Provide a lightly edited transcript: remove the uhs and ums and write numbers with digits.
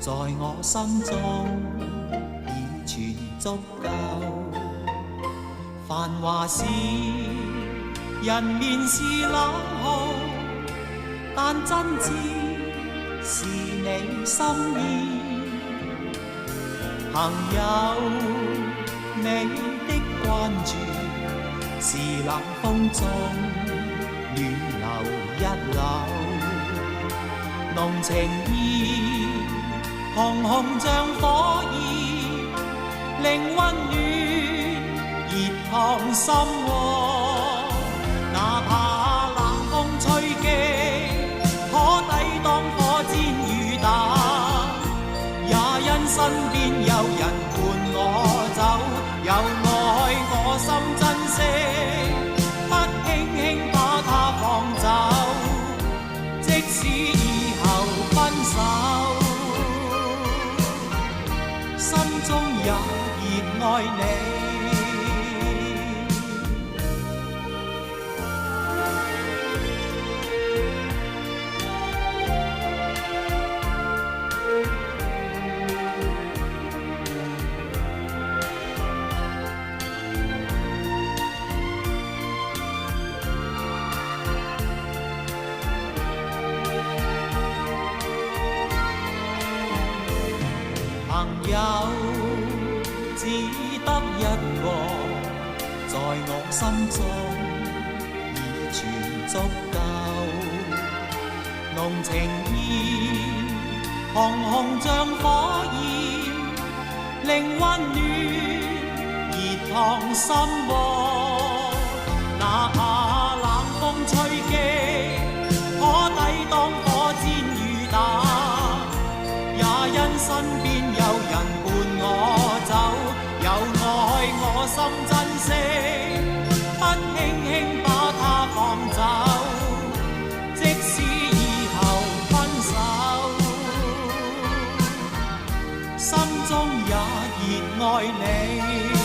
在我心中已全足夠。繁華是人面是冷酷，但真摯是你心意。朋友，你的關注是冷風中暖流一縷，濃情意紅紅像火焰，令溫暖熱燙心窩。哪怕冷風吹擊，可抵擋火箭雨打，也因身邊有人伴我走，有愛我心珍惜，不輕輕把它放走，即使以後分手，心中也熱愛你。朋友只得一個，在我心中已全足夠。濃情意紅紅像火焰，令溫暖熱燙心窩。哪怕冷風吹擊，可抵擋火箭雨打，也因身邊有人伴我走，有愛我心珍惜，不輕輕把它放走，即使以後分手，心中也熱愛你。